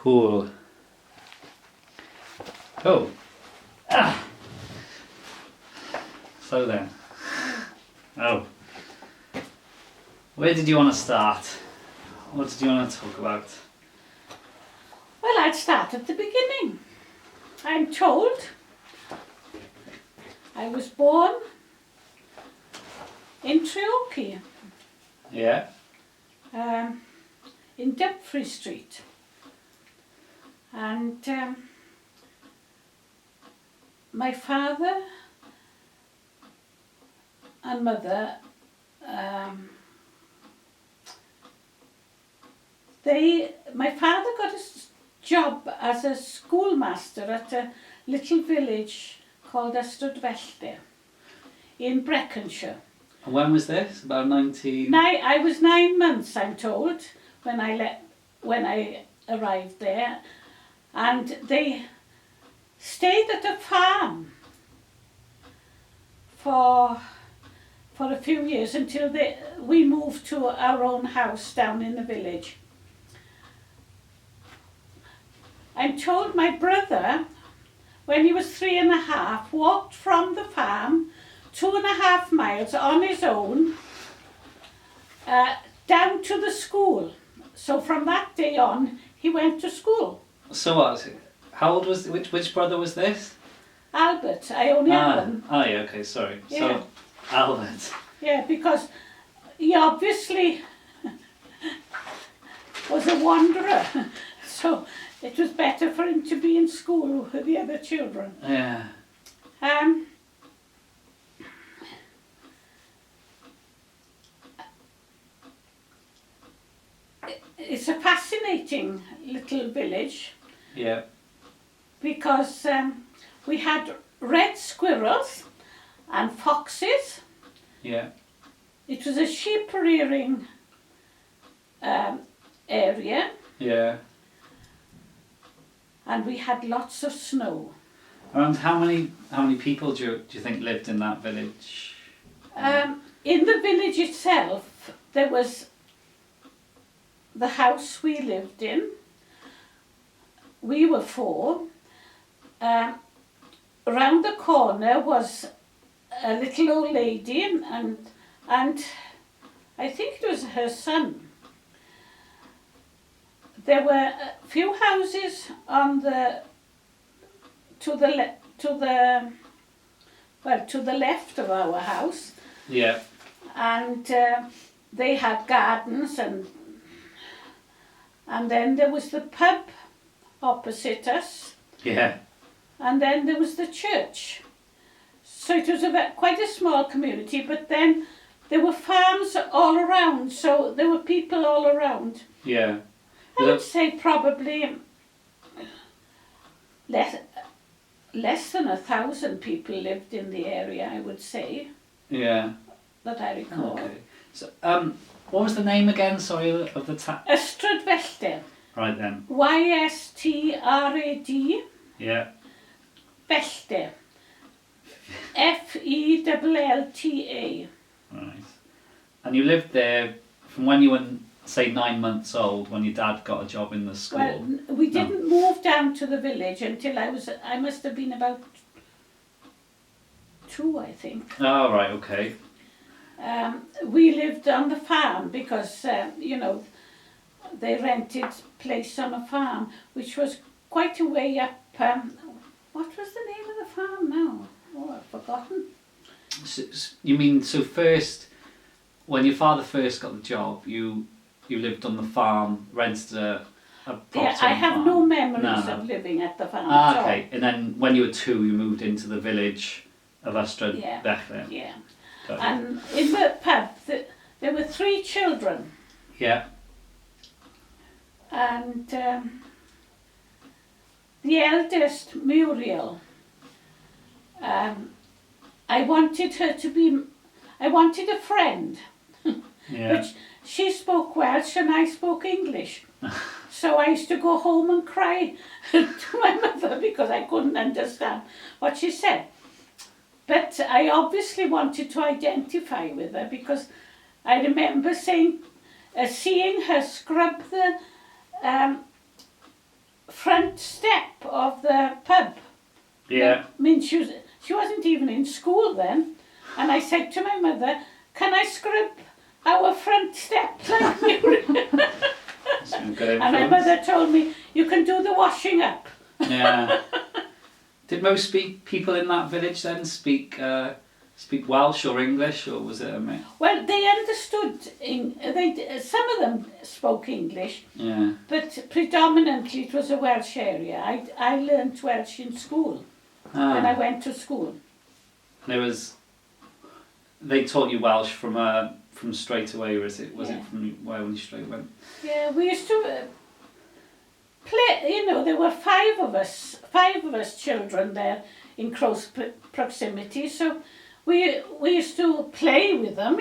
Cool. Oh. Ah. So then. Oh. Where did you want to start? What did you want to talk about? Well, I'd start at the beginning. I'm told I was born in Treorchy, Yeah. in Dumfries Street. And my father and mother, my father got a job as a schoolmaster at a little village called Ystradfellte in Breconshire. And when was this? About 19... I was 9 months, I'm told, when I arrived there, and they stayed at a farm for a few years until we moved to our own house down in the village. I'm told my brother, when he was 3.5, walked from the farm 2.5 miles on his own down to the school. So from that day on, he went to school. So what? How old was... Which brother was this? Albert, I only have one. Oh yeah, okay, sorry. Yeah. So, Albert. Yeah, because he obviously was a wanderer. So it was better for him to be in school with the other children. Yeah. It's a fascinating little village. Yeah. Because we had red squirrels and foxes. Yeah. It was a sheep rearing area. Yeah. And we had lots of snow. Around how many people do you think lived in that village? In the village itself, there was the house we lived in. We were 4. Around the corner was a little old lady and I think it was her son. There were a few houses on to the left of our house. Yeah. And they had gardens and then there was the pub opposite us. Yeah. And then there was the church. So it was quite a small community, but then there were farms all around, so there were people all around. Yeah. I would say probably less than 1,000 people lived in the area, I would say. Yeah. That I recall. Okay. So, what was the name again, sorry, of the town? Ystradfellte. Right then. Ystrad. Yeah. Fellte. Fellta. Right. And you lived there from when you were, say, 9 months old, when your dad got a job in the school? Well, we didn't move down to the village until I must have been about 2, I think. Oh, right, okay. We lived on the farm because, they rented place on a farm, which was quite a way up. What was the name of the farm now? Oh, I've forgotten. So, you mean, so first, when your father first got the job, you lived on the farm, rented a property? Yeah, I have farm? no memories of living at the farm at all. Okay, and then when you were 2, you moved into the village of Ystradfellte. Yeah. Got it. And in the pub, there were 3 children. Yeah. And the eldest, Muriel, I wanted a friend. Yeah. But she spoke Welsh and I spoke English. So I used to go home and cry to my mother because I couldn't understand what she said. But I obviously wanted to identify with her because I remember, remember, seeing her scrub the of the pub. Yeah. I mean, she wasn't even in school then. And I said to my mother, can I scrub our front steps like Muriel? Some good And my influence. mother told me, you can do the washing up. Yeah. Did most people in that village then speak Welsh or English, or was it a mix? Well, they understood, some of them spoke English, Yeah. but predominantly it was a Welsh area. I learnt Welsh in school, when I went to school. They taught you Welsh from straight away, or was it Yeah. from when you straight went? Yeah, we used to play, there were five of us children there in close proximity, so we used to play with them,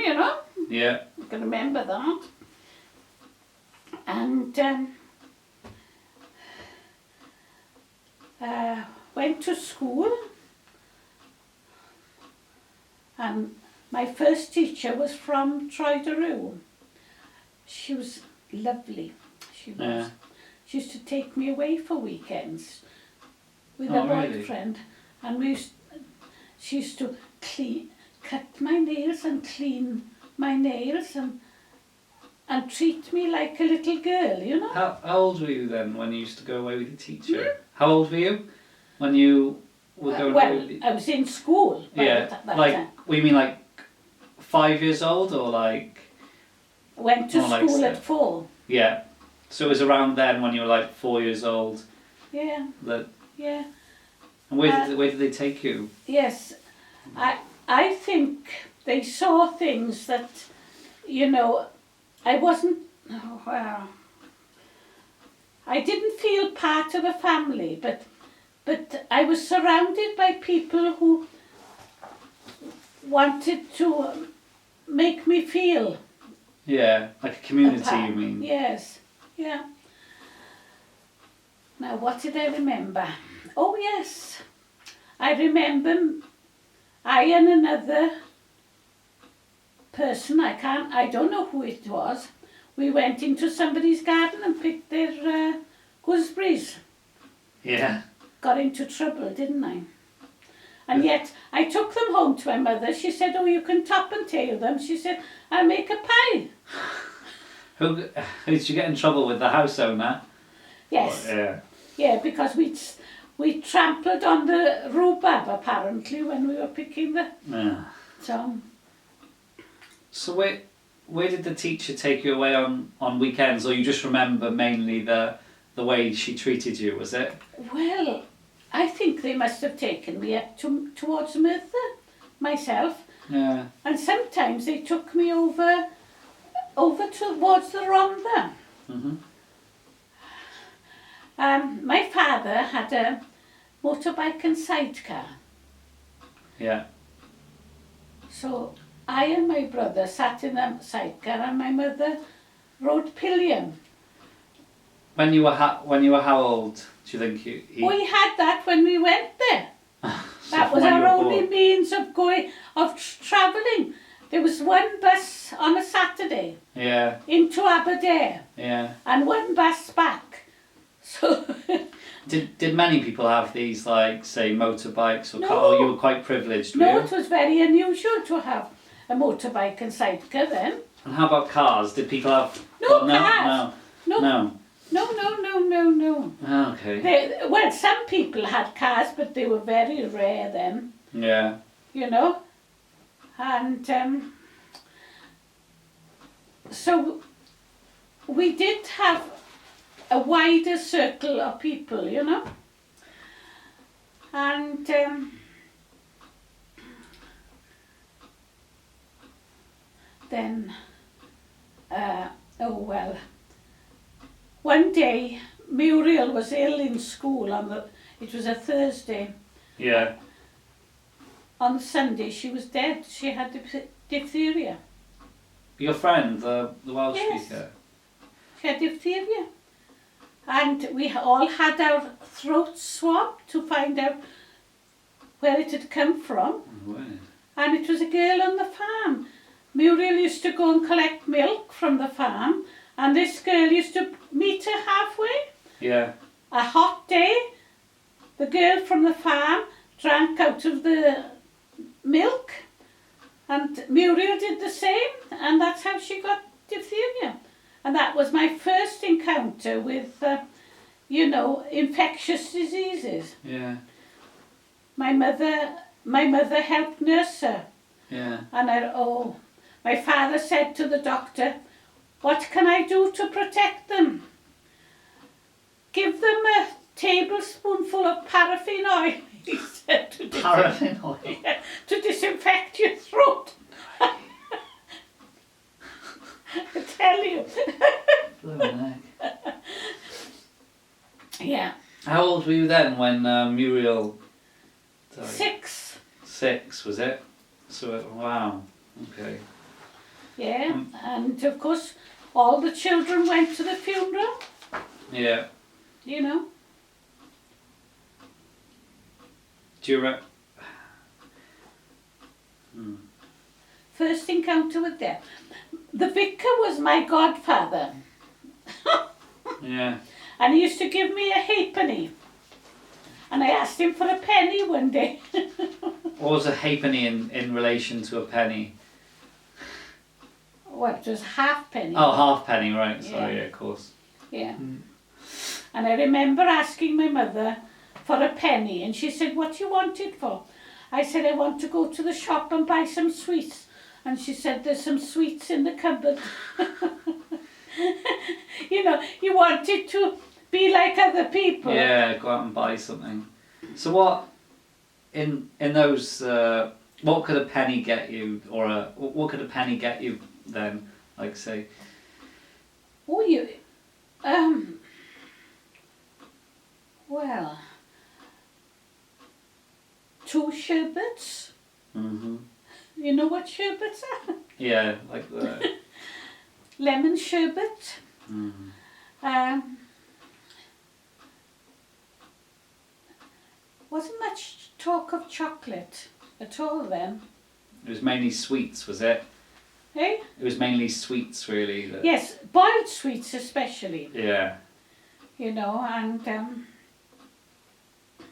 Yeah. I can remember that. And went to school, and my first teacher was from Troyderoo. She was lovely, she was. Yeah. She used to take me away for weekends with Oh, a really? boyfriend, and she used to cut my nails and clean my nails and treat me like a little girl, How old were you then when you used to go away with your teacher? How old were you when you were going away with your... I was in school. Yeah, that like, time. we mean like 5 years old, or like... Went to more like school at six. 4. Yeah. So it was around then when you were like 4 years old. Yeah, That... yeah. And where did they take you? Yes, I think they saw things that, I wasn't, I didn't feel part of a family, but I was surrounded by people who wanted to make me feel Yeah, like a community, apart. you mean? Yes, yeah. Now, what did I remember? Oh, yes. I remember I and another person, I don't know who it was, we went into somebody's garden and picked their gooseberries. Yeah. Got into trouble, didn't I? And yet, I took them home to my mother. She said, oh, you can top and tail them. She said, I'll make a pie. Who did you get in trouble with, the house owner? Yes. Yeah. Yeah, because we trampled on the rhubarb, apparently, when we were picking the... Yeah. So where did the teacher take you away on weekends, or you just remember mainly the way she treated you, was it? Well, I think they must have taken me up towards Merthyr, myself. Yeah. And sometimes they took me over towards the Rhondda. Mm-hmm. My father had a motorbike and sidecar. Yeah. So I and my brother sat in the sidecar and my mother rode pillion. When you were how old do you think he... We had that when we went there. So That was when you our were only born. means of travelling. There was one bus on a Saturday Yeah. into Aberdare Yeah. and one bus back. So Did many people have these, like, say, motorbikes or No. car? Or you were quite privileged, were no, you? it was very unusual to have a motorbike and sidecar then. And how about cars? Did people have... No Oh, cars. No. No. No. Oh, okay. Well, some people had cars, but they were very rare then, Yeah. And so we did have a wider circle of people, and then, one day Muriel was ill in school it was a Thursday. Yeah. On Sunday she was dead. She had diphtheria. Your friend, the Welsh Yes. speaker? She had diphtheria. And we all had our throats swabbed to find out where it had come from. Weird. And it was a girl on the farm. Muriel used to go and collect milk from the farm, and this girl used to meet her halfway. Yeah. A hot day, the girl from the farm drank out of the milk, and Muriel did the same, and that's how she got diphtheria. And that was my first encounter with, infectious diseases. Yeah. My mother helped nurse her. Yeah. And my father said to the doctor, "What can I do to protect them?" "Give them a tablespoonful of paraffin oil," he said. Paraffin oil? Yeah, to disinfect your throat. I tell you. Blooming heck. Yeah. How old were you then when Muriel died? 6. 6, was it? So, wow. Okay. Yeah, and of course all the children went to the funeral, Yeah. you know. Do you First encounter with death. The vicar was my godfather. Yeah. And he used to give me a halfpenny. And I asked him for a penny one day. What was a halfpenny in relation to a penny? Well, it was halfpenny. Oh, halfpenny, right. Sorry, Yeah. yeah, of course. Yeah. And I remember asking my mother for a penny, and she said, "What do you want it for?" I said, "I want to go to the shop and buy some sweets." And she said, "There's some sweets in the cupboard." You wanted to be like other people. Yeah, go out and buy something. So what, in those, what could a penny get you, or what could a penny get you then, like say? Oh, well, 2 sherbets. Mm-hmm. You know what sherbets are? Yeah, like the... Lemon sherbet. Wasn't much talk of chocolate at all then. It was mainly sweets, was it? Eh? It was mainly sweets, really. Yes, boiled sweets especially. Yeah. And